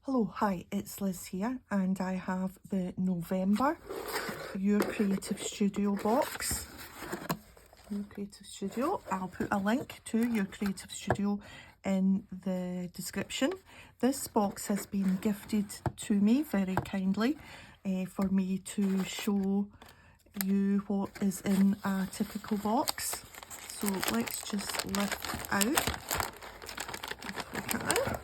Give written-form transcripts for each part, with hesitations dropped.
Hello, hi, it's Liz here, and I have the November Your Creative Studio box. Your Creative Studio. I'll put a link to Your Creative Studio in the description. This box has been gifted to me very kindly for me to show you what is in a typical box. So let's just lift out if we can.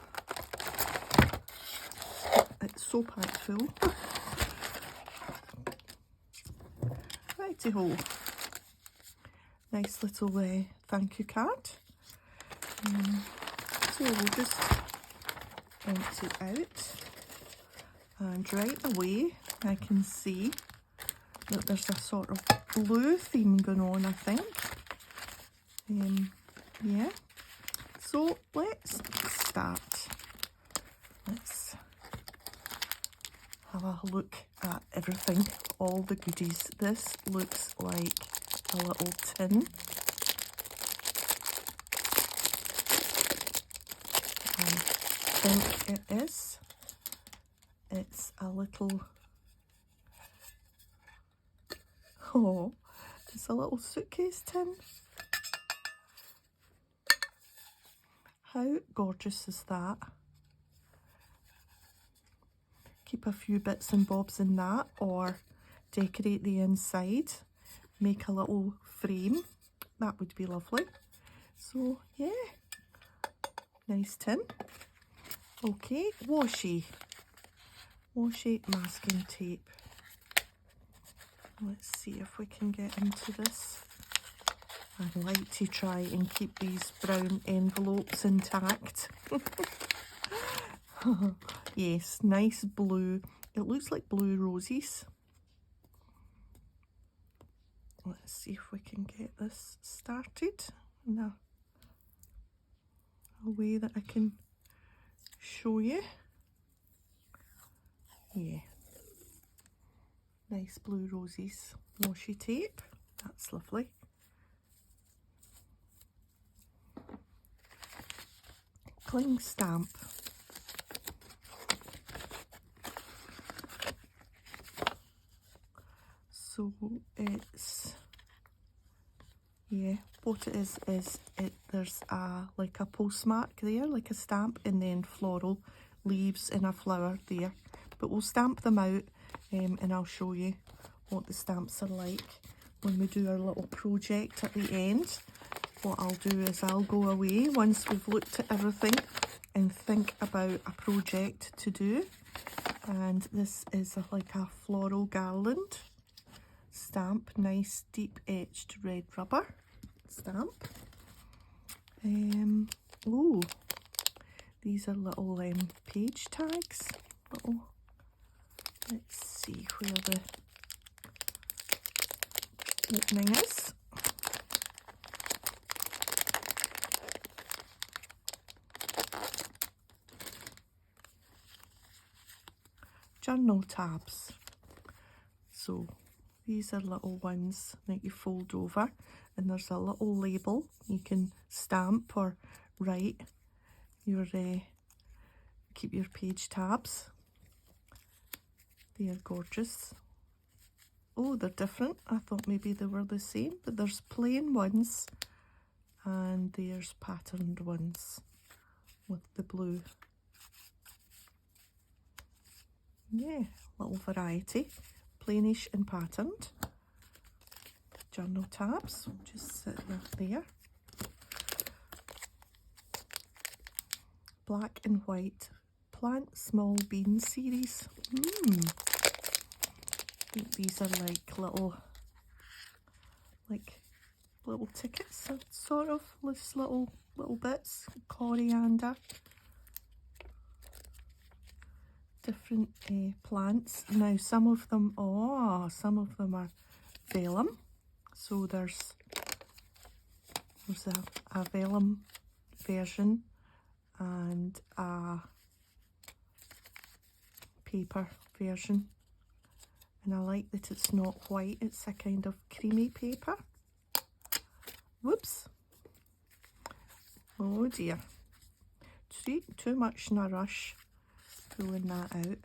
It's so packed full. Righty-ho. Nice little thank you card. So we'll just empty it out. And right away I can see that there's a sort of blue theme going on, I think. Yeah. So let's start. Let's have a look at everything, all the goodies. This looks like a little tin. I think it is. It's a little, it's a little suitcase tin. How gorgeous is that? Keep a few bits and bobs in that, or decorate the inside, make a little frame. That would be lovely. So yeah, nice tin. Okay, washi masking tape. Let's see if we can get into this. I like to try and keep these brown envelopes intact. Yes, nice blue. It looks like blue roses. Let's see if we can get this started in a way that I can show you. Yeah. Nice blue roses. Washi tape. That's lovely. Cling stamp. So it's, yeah, what it is there's like a postmark there, like a stamp, and then floral leaves and a flower there. But we'll stamp them out and I'll show you what the stamps are like when we do our little project at the end. What I'll do is I'll go away once we've looked at everything and think about a project to do. And this is like a floral garland stamp, nice deep edged red rubber stamp. Oh, these are little page tags. Let's see where the opening is. Journal tabs. So these are little ones that you fold over, and there's a little label you can stamp or write your keep your page tabs. They are gorgeous. Oh, they're different. I thought maybe they were the same, but there's plain ones and there's patterned ones with the blue. Yeah, little variety. Plainish and patterned. Journal tabs, just sit there. Black and white plant small bean series. I think these are like little tickets, sort of, just little bits. Coriander. Different plants. Now some of them are vellum. So there's a vellum version and a paper version. And I like that it's not white, it's a kind of creamy paper. Whoops. Oh dear. Too much in a rush. pulling that out.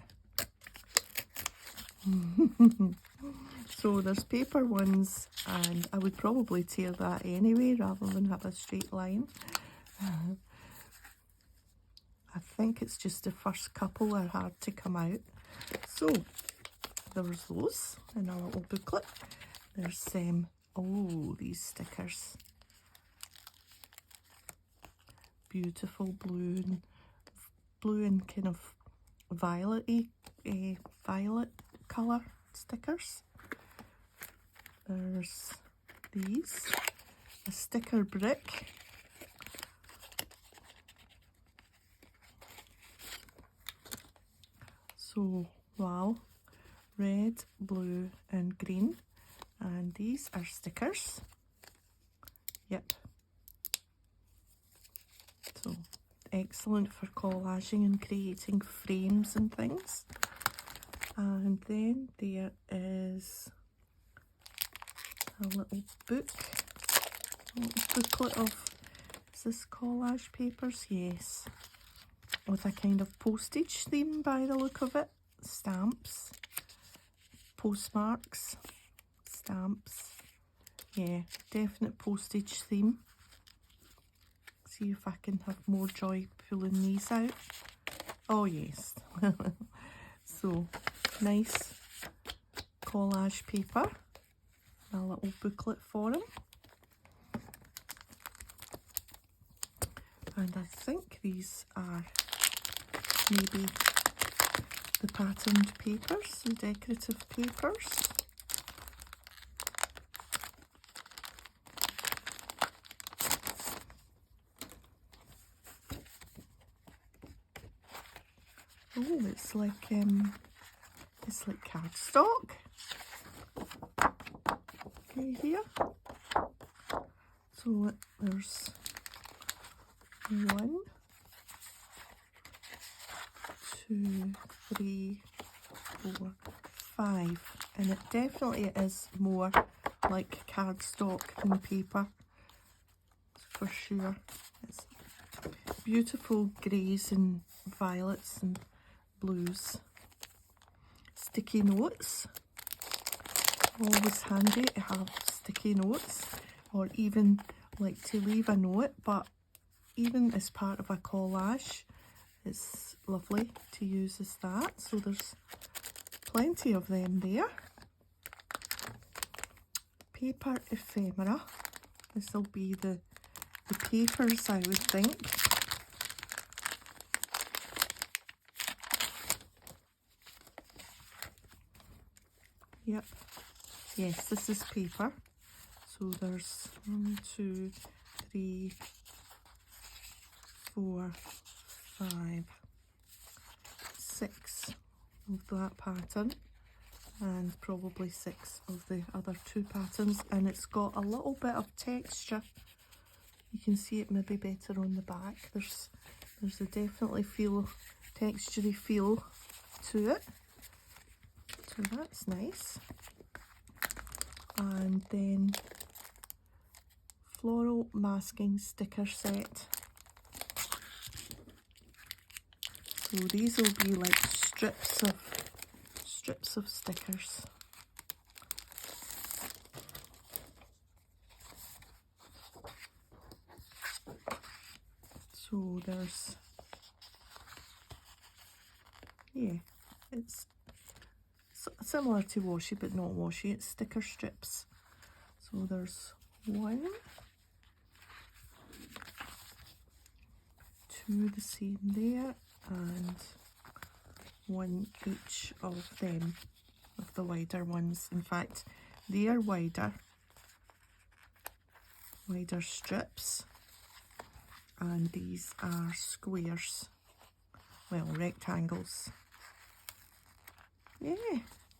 So there's paper ones, and I would probably tear that anyway rather than have a straight line. I think it's just the first couple are hard to come out. So there's those in a little booklet. There's oh, these stickers. Beautiful blue and kind of violet-y, violet colour stickers. There's these, a sticker brick. So, wow, red, blue and green. And these are stickers. Yep. So, excellent for collaging and creating frames and things. And then there is a little book, a little booklet of, is this collage papers? Yes. With a kind of postage theme by the look of it. Stamps, postmarks, stamps. Yeah, definite postage theme. See if I can have more joy pulling these out. Oh yes. So, nice collage paper. A little booklet for them. And I think these are maybe the patterned papers, the decorative papers. Oh, it's like cardstock. Okay, here. So there's 1, 2, 3, 4, 5, and it definitely is more like cardstock than paper, for sure. It's beautiful greys and violets and blues. Sticky notes, always handy to have sticky notes, or even like to leave a note, but even as part of a collage, it's lovely to use as that. So there's plenty of them there. Paper ephemera. This will be the papers, I would think. Yep. Yes, this is paper. So there's 1, 2, 3, 4, 5, 6 of that pattern, and probably 6 of the other 2 patterns, and it's got a little bit of texture. You can see it maybe better on the back. There's a definitely textury feel to it. So that's nice. And then floral masking sticker set. So these will be like strips of stickers. So there's, yeah, it's similar to washi but not washi, it's sticker strips. So there's 1, 2 the same there, and 1 each of them, of the wider ones. In fact, they are wider strips, and these are squares, well, rectangles. Yeah,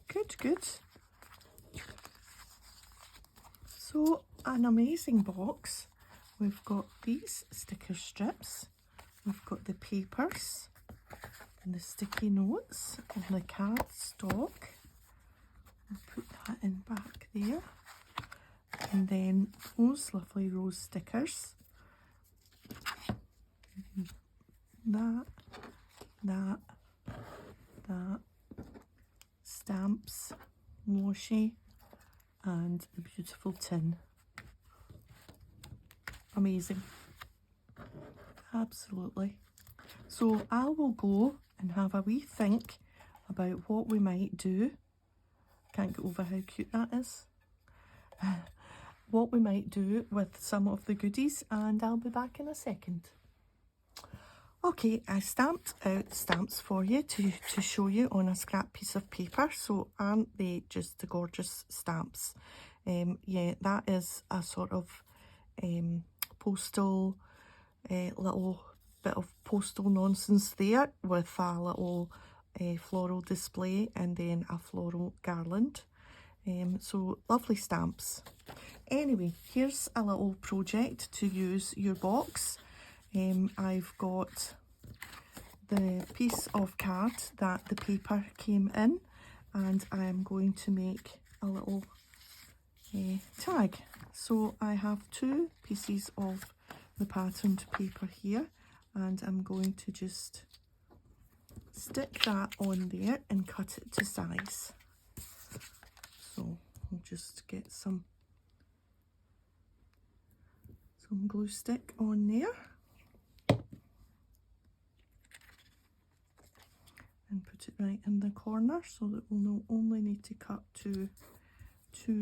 good. So, an amazing box. We've got these sticker strips, we've got the papers, and the sticky notes, and the cardstock. I'll put that in back there. And then those lovely rose stickers. That, stamps, washi, and the beautiful tin. Amazing. Absolutely. So I will go and have a wee think about what we might do. Can't get over how cute that is. What we might do with some of the goodies, and I'll be back in a second. Okay, I stamped out stamps for you to show you on a scrap piece of paper. So aren't they just the gorgeous stamps? Yeah, that is a sort of postal, little bit of postal nonsense there with a little floral display and then a floral garland. So lovely stamps. Anyway, here's a little project to use your box. I've got the piece of card that the paper came in, and I am going to make a little tag. So I have 2 pieces of the patterned paper here, and I'm going to just stick that on there and cut it to size. So I'll just get some glue stick on there and put it right in the corner so that we'll only need to cut two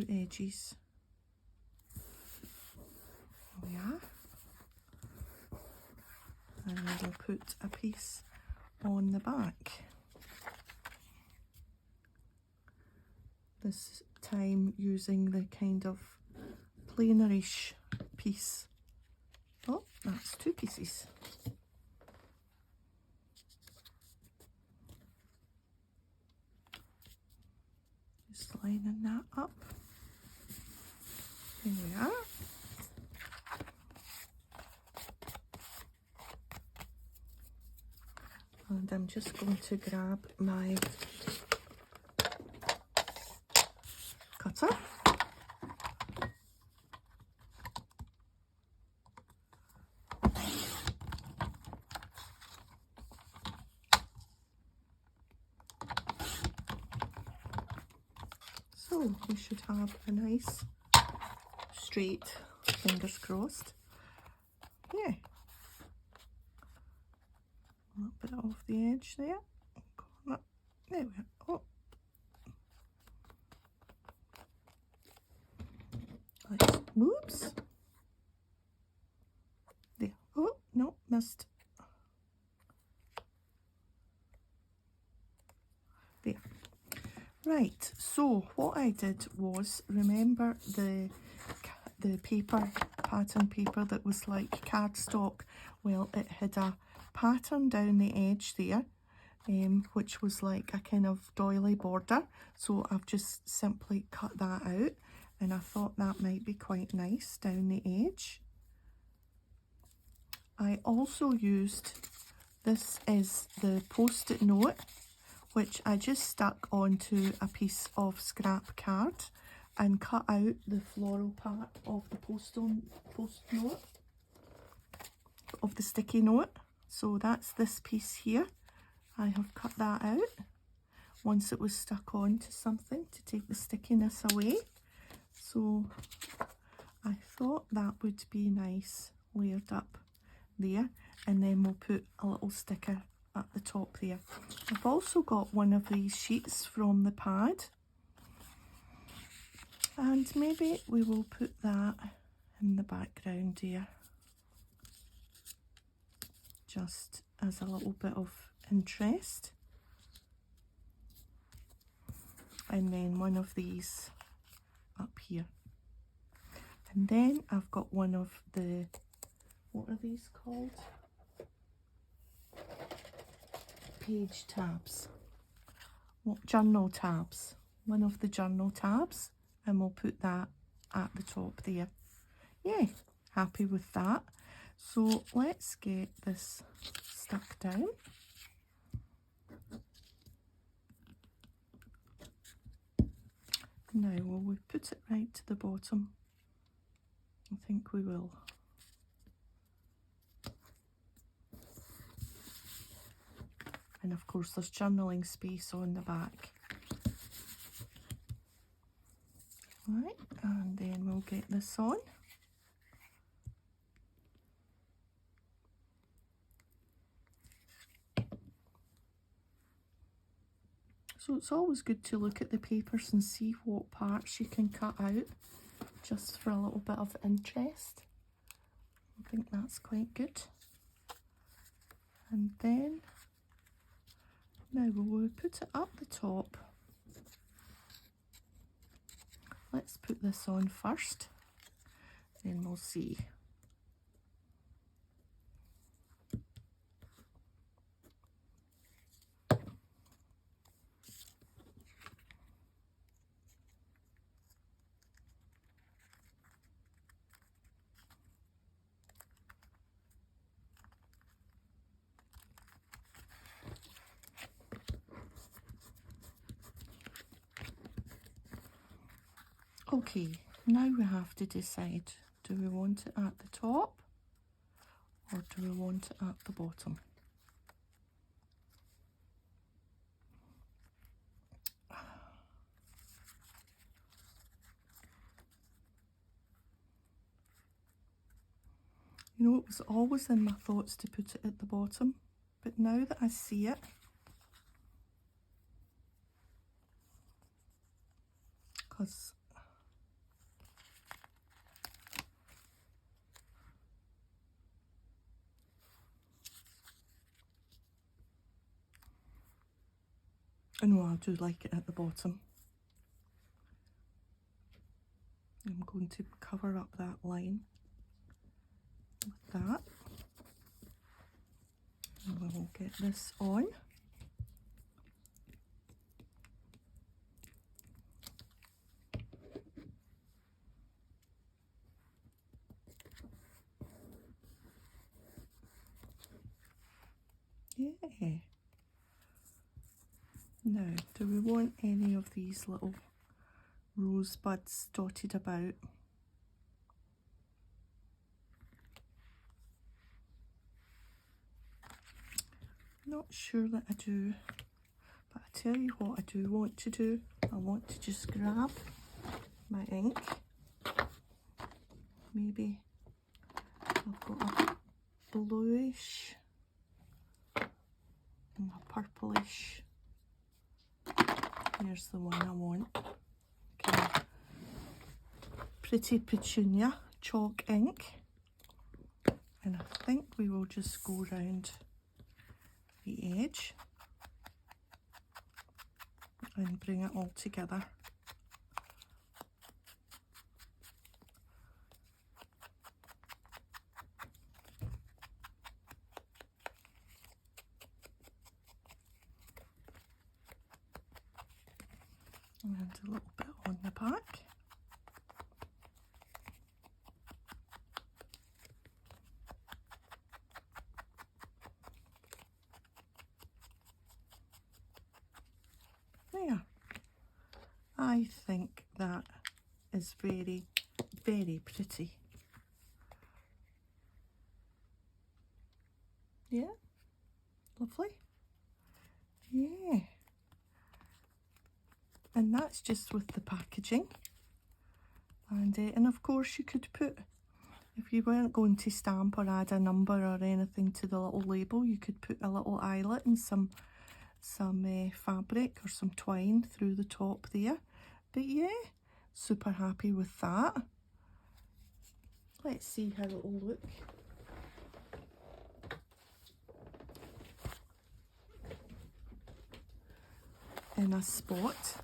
edges. There we are. And we'll put a piece on the back. This time using the kind of planarish piece. Oh, that's 2 pieces. Just lining that up. There we are. And I'm just going to grab my cutter. So we should have a nice straight, fingers crossed. Yeah. A little bit off the edge there. There we are. Oh. Oops. There. Oh, no, missed. There. Right, so what I did was, remember the paper, pattern paper that was like cardstock? Well, it had a pattern down the edge there, which was like a kind of doily border. So I've just simply cut that out, and I thought that might be quite nice down the edge. I also used, this is the post-it note, which I just stuck onto a piece of scrap card and cut out the floral part of the post note, of the sticky note. So that's this piece here. I have cut that out once it was stuck onto something to take the stickiness away. So I thought that would be nice layered up there, and then we'll put a little sticker at the top there. I've also got one of these sheets from the pad, and maybe we will put that in the background here, just as a little bit of interest. And then one of these up here. And then I've got one of the, what are these called? Page tabs. What, journal tabs. One of the journal tabs, and we'll put that at the top there. Yeah, happy with that. So let's get this stuck down. Now, will we put it right to the bottom? I think we will. And of course there's journaling space on the back. Right, and then we'll get this on. So it's always good to look at the papers and see what parts you can cut out, just for a little bit of interest. I think that's quite good. And then, now we'll put it up the top. Let's put this on first, then we'll see. Okay, now we have to decide, do we want it at the top or do we want it at the bottom? You know, it was always in my thoughts to put it at the bottom, but now that I see it, because I know I do like it at the bottom. I'm going to cover up that line with that. And we will get this on. Yeah. Now, do we want any of these little rosebuds dotted about? Not sure that I do, but I tell you what I do want to do. I want to just grab my ink. Maybe I've got a bluish and a purplish. Here's the one I want. Okay. Pretty Petunia chalk ink. And I think we will just go round the edge and bring it all together. And a little bit on the back. There. I think that is very, very pretty. Yeah, lovely. Yeah. And that's just with the packaging. And of course you could put, if you weren't going to stamp or add a number or anything to the little label, you could put a little eyelet and some fabric or some twine through the top there. But yeah, super happy with that. Let's see how it will look. In a spot.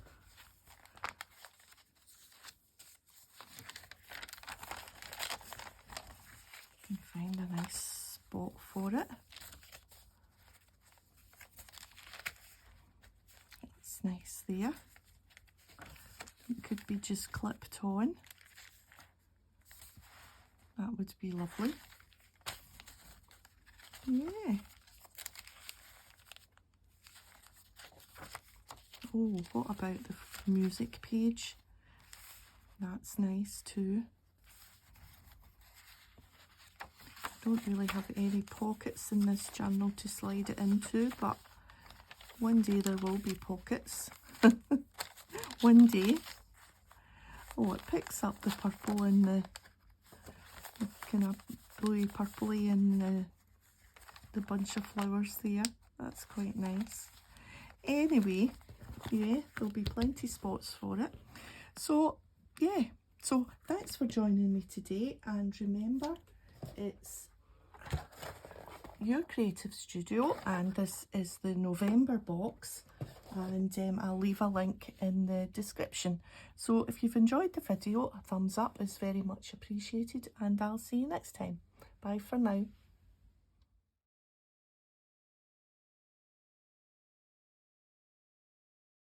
And find a nice spot for it. That's nice there. It could be just clipped on. That would be lovely. Yeah. Oh, what about the music page? That's nice too. I don't really have any pockets in this journal to slide it into, but one day there will be pockets. One day. Oh, it picks up the purple and the kind of bluey purpley and the bunch of flowers there. That's quite nice. Anyway, yeah, there'll be plenty spots for it. So yeah, so thanks for joining me today, and remember, it's your creative studio and this is the November box, and I'll leave a link in the description. So if you've enjoyed the video, a thumbs up is very much appreciated, and I'll see you next time. Bye for now.